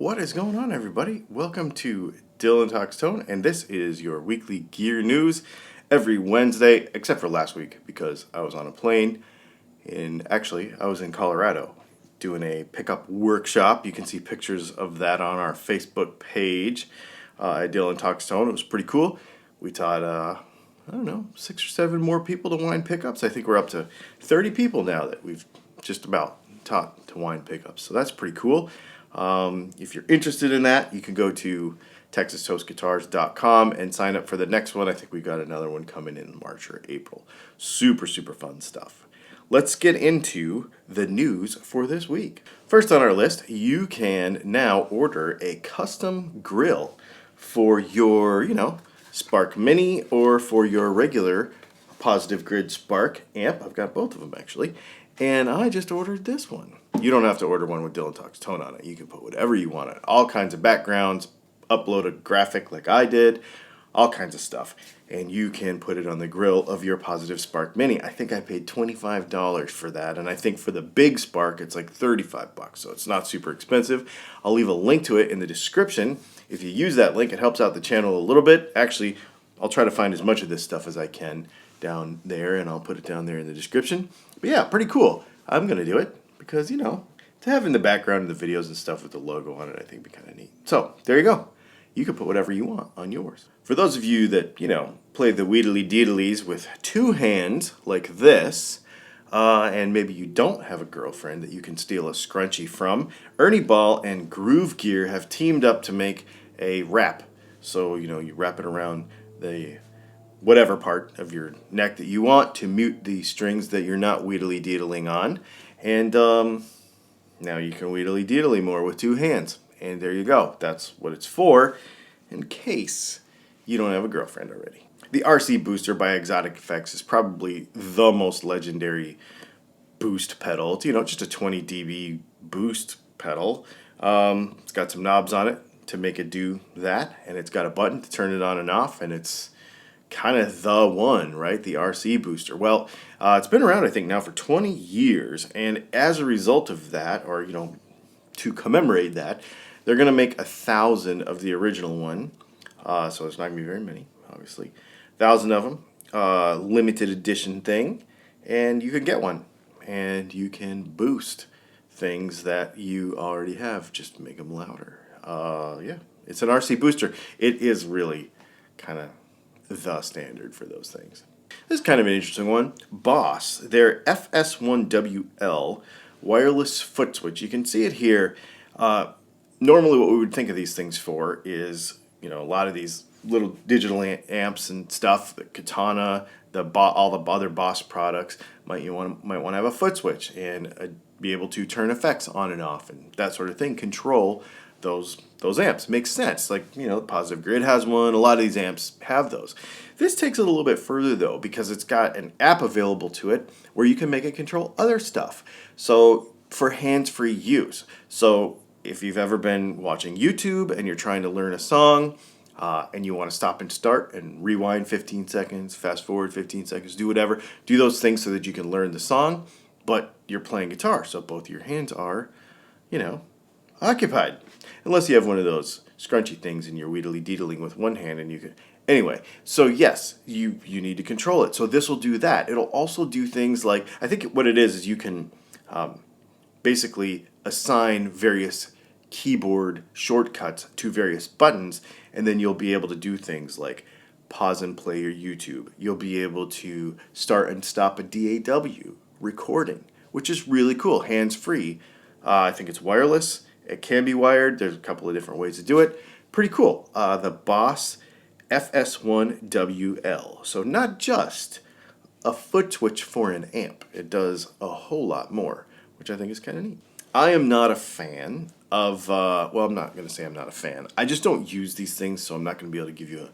What is going on, everybody? Welcome to Dylan Talks Tone, and this is your weekly gear news every Wednesday, except for last week because I was on a plane. Actually, I was in Colorado doing a pickup workshop. You can see pictures of that on our Facebook page at Dylan Talks Tone. It was pretty cool. We taught, I don't know, 6 or 7 more people to wind pickups. I think we're up to 30 people now that we've just about taught to wind pickups. So that's pretty cool. If you're interested in that, you can go to TexasToastGuitars.com and sign up for the next one. I think we got another one coming in March or April. Super fun stuff. Let's get into the news for this week. First on our list, you can now order a custom grill for your, Spark Mini or for your regular Positive Grid Spark amp. I've got both of them actually. And I just ordered this one. You don't have to order one with Dylan Talks Tone on it. You can put whatever you want on it. All kinds of backgrounds, upload a graphic like I did, all kinds of stuff. And you can put it on the grill of your Positive Spark Mini. I think I paid $25 for that. And I think for the big Spark, it's like $35. So it's not super expensive. I'll leave a link to it in the description. If you use that link, it helps out the channel a little bit. Actually, I'll try to find as much of this stuff as I can down there, and I'll put it down there in the description. But yeah, pretty cool. I'm going to do it because, to have in the background of the videos and stuff with the logo on it, I think would be kind of neat. So, there you go. You can put whatever you want on yours. For those of you that, play the Weedly Deedlies with 2 hands like this, and maybe you don't have a girlfriend that you can steal a scrunchie from, Ernie Ball and Gruv Gear have teamed up to make a wrap. So, you wrap it around the whatever part of your neck that you want to mute the strings that you're not wheedly deedling on. And now you can wheedly deedly more with 2 hands. And there you go. That's what it's for in case you don't have a girlfriend already. The RC Booster by Exotic Effects is probably the most legendary boost pedal. It's, just a 20 dB boost pedal. It's got some knobs on it to make it do that. And it's got a button to turn it on and off. And it's kind of the one, right? The RC Booster. Well, it's been around, I think, now for 20 years, and as a result of that, or, to commemorate that, they're going to make 1,000 of the original one, so it's not going to be very many, obviously. 1,000 of them, limited edition thing, and you can get one, and you can boost things that you already have, just make them louder. Yeah, it's an RC Booster. It is really kind of the standard for those things. This is kind of an interesting one. Boss, their FS1WL wireless foot switch. You can see it here. Normally what we would think of these things for is, a lot of these little digital amps and stuff, the Katana, all the other Boss products, might want to have a foot switch and be able to turn effects on and off and that sort of thing, control those amps. Makes sense. Like, Positive Grid has one. A lot of these amps have those. This takes it a little bit further, though, because it's got an app available to it where you can make it control other stuff. So, for hands-free use. So, if you've ever been watching YouTube and you're trying to learn a song and you want to stop and start and rewind 15 seconds, fast forward 15 seconds, do whatever, do those things so that you can learn the song, but you're playing guitar, so both your hands are, occupied. Unless you have one of those scrunchy things and you're wheedly deedling with one hand and you can... Anyway, so yes, you need to control it. So this will do that. It'll also do things like... I think what it is you can basically assign various keyboard shortcuts to various buttons, and then you'll be able to do things like pause and play your YouTube. You'll be able to start and stop a DAW recording, which is really cool, hands-free. I think it's wireless. It can be wired. There's a couple of different ways to do it. Pretty cool. The Boss FS1WL. So not just a foot switch for an amp. It does a whole lot more, which I think is kind of neat. I am not a fan of, well, I'm not going to say I'm not a fan. I just don't use these things, so I'm not going to be able to give you a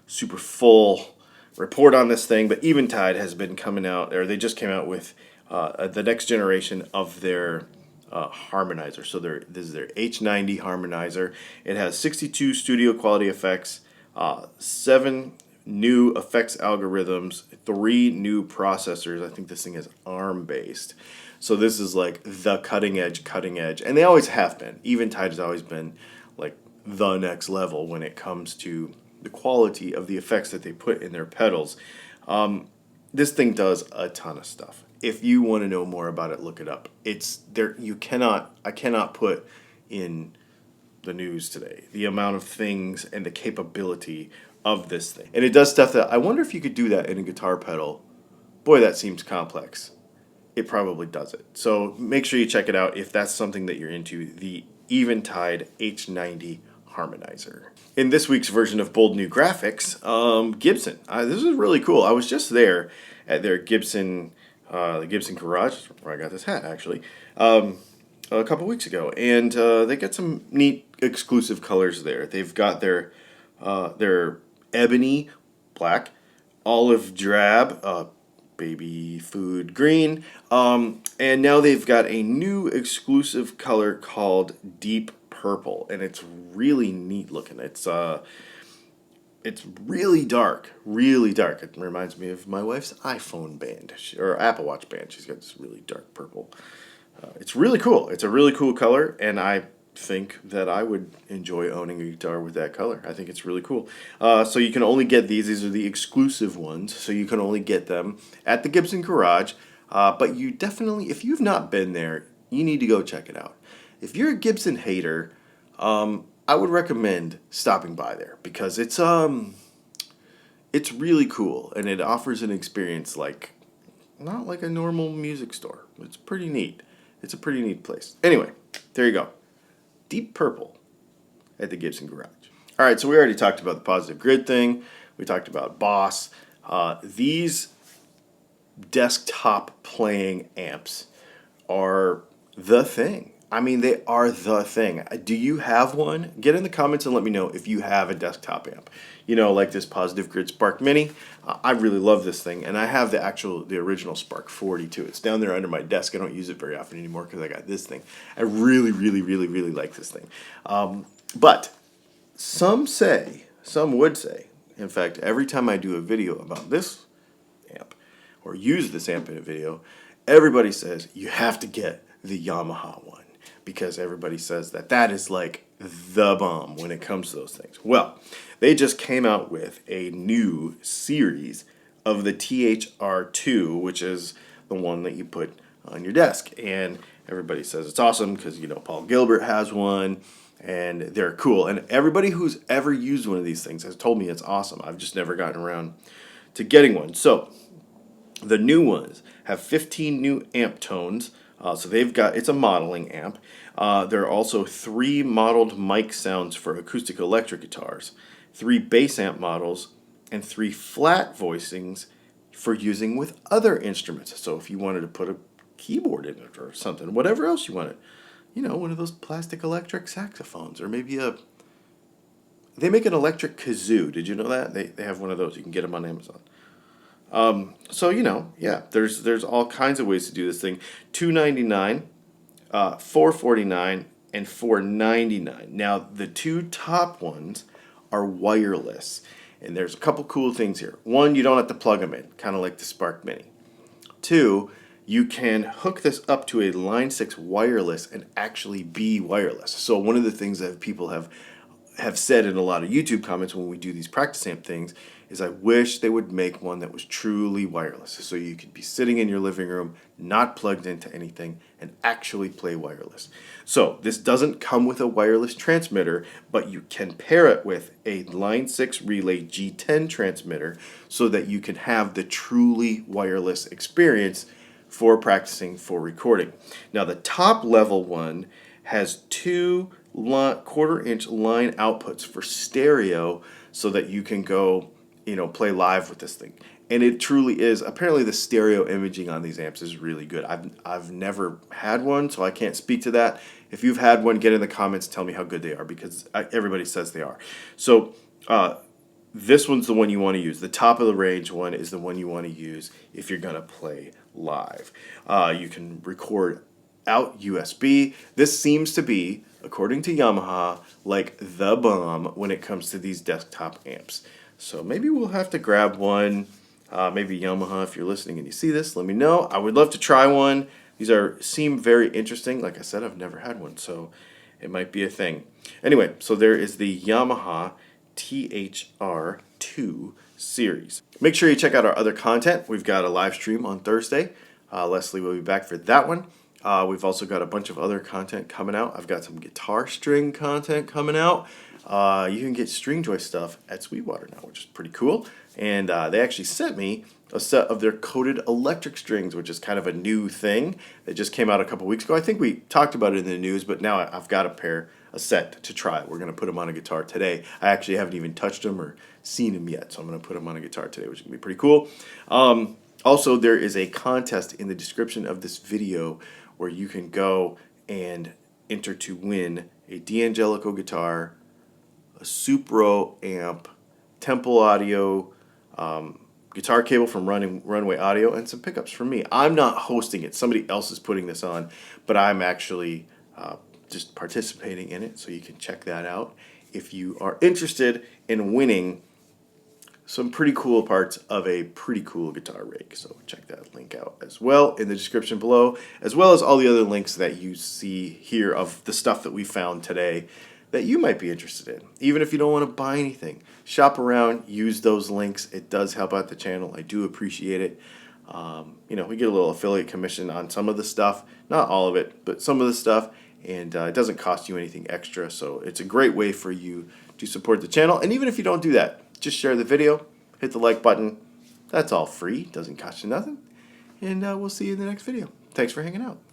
super full report on this thing. But Eventide has been coming out, or they just came out with the next generation of their harmonizer. So this is their H90 harmonizer. It has 62 studio quality effects, 7 new effects algorithms, 3 new processors. I think this thing is ARM based. So this is like the cutting edge, and they always have been. Eventide has always been like the next level when it comes to the quality of the effects that they put in their pedals. This thing does a ton of stuff. If you want to know more about it, look it up. It's there. I cannot put in the news today the amount of things and the capability of this thing. And it does stuff that I wonder if you could do that in a guitar pedal. Boy, that seems complex. It probably does it. So make sure you check it out if that's something that you're into, the Eventide H90 harmonizer. In this week's version of Bold New Graphics, Gibson. This is really cool. I was just there at their Gibson, the Gibson garage, where I got this hat actually, a couple weeks ago, and they got some neat exclusive colors there. They've got their ebony black, olive drab, baby food green, and now they've got a new exclusive color called deep purple, and it's really neat looking. It's really dark, really dark. It reminds me of my wife's iPhone band, or Apple Watch band. She's got this really dark purple. It's really cool. It's a really cool color, and I think that I would enjoy owning a guitar with that color. I think it's really cool. So you can only get these. These are the exclusive ones, so you can only get them at the Gibson garage. But you definitely, if you've not been there, you need to go check it out. If you're a Gibson hater, I would recommend stopping by there because it's really cool, and it offers an experience like not like a normal music store. It's pretty neat. It's a pretty neat place. Anyway, there you go. Deep purple at the Gibson garage. All right, so we already talked about the positive grid thing. We talked about Boss. These desktop playing amps are the thing. I mean, they are the thing. Do you have one? Get in the comments and let me know if you have a desktop amp. You know, like this Positive Grid Spark Mini. I really love this thing, and I have the original Spark 40 too. It's down there under my desk. I don't use it very often anymore because I got this thing. I really, really, really, really like this thing. But some would say, in fact, every time I do a video about this amp or use this amp in a video, everybody says you have to get the Yamaha one, because everybody says that is like the bomb when it comes to those things. Well, they just came out with a new series of the THR II, which is the one that you put on your desk. And everybody says it's awesome because, you know, Paul Gilbert has one, and they're cool. And everybody who's ever used one of these things has told me it's awesome. I've just never gotten around to getting one. So the new ones have 15 new amp tones. So they've got, it's a modeling amp. There are also 3 modeled mic sounds for acoustic electric guitars, 3 bass amp models, and 3 flat voicings for using with other instruments. So if you wanted to put a keyboard in it or something, whatever else you wanted, you know, one of those plastic electric saxophones, or maybe they make an electric kazoo. Did you know that? They have one of those. You can get them on Amazon. So, you know, yeah, there's all kinds of ways to do this thing. $299, $449, and $499. Now, the 2 top ones are wireless, and there's a couple cool things here. 1, you don't have to plug them in, kind of like the Spark Mini. 2, you can hook this up to a Line 6 wireless and actually be wireless. So one of the things that people have said in a lot of YouTube comments when we do these practice amp things is I wish they would make one that was truly wireless, so you could be sitting in your living room, not plugged into anything, and actually play wireless. So this doesn't come with a wireless transmitter, but you can pair it with a Line 6 Relay G10 transmitter so that you can have the truly wireless experience for practicing for recording. Now the top level one has 2 quarter-inch line outputs for stereo so that you can go, you know, play live with this thing. And it truly is. Apparently the stereo imaging on these amps is really good. I've never had one, so I can't speak to that. If you've had one, get in the comments, tell me how good they are, because everybody says they are. So this one's the one you want to use. The top of the range one is the one you want to use if you're going to play live. You can record out USB. This seems to be, according to Yamaha, like the bomb when it comes to these desktop amps. So maybe we'll have to grab one. Maybe Yamaha, if you're listening and you see this, let me know. I would love to try one. seem very interesting. Like I said, I've never had one, so it might be a thing. Anyway, so there is the Yamaha THR II series. Make sure you check out our other content. We've got a live stream on Thursday. Leslie will be back for that one. We've also got a bunch of other content coming out. I've got some guitar string content coming out. You can get string joy stuff at Sweetwater now, which is pretty cool. And they actually sent me a set of their coated electric strings, which is kind of a new thing that just came out a couple weeks ago. I think we talked about it in the news, but now I've got a set to try. We're going to put them on a guitar today. I actually haven't even touched them or seen them yet, so I'm going to put them on a guitar today, which is going to be pretty cool. Also, there is a contest in the description of this video where you can go and enter to win a D'Angelico guitar, a Supro amp, Temple Audio, guitar cable from Runway Audio, and some pickups from me. I'm not hosting it. Somebody else is putting this on, but I'm actually just participating in it, so you can check that out if you are interested in winning some pretty cool parts of a pretty cool guitar rig. So check that link out as well in the description below, as well as all the other links that you see here of the stuff that we found today that you might be interested in. Even if you don't want to buy anything, shop around, use those links. It does help out the channel. I do appreciate it. We get a little affiliate commission on some of the stuff, not all of it, but some of the stuff, and it doesn't cost you anything extra. So it's a great way for you to support the channel. And even if you don't do that, just share the video, hit the like button. That's all free, doesn't cost you nothing. And we'll see you in the next video. Thanks for hanging out.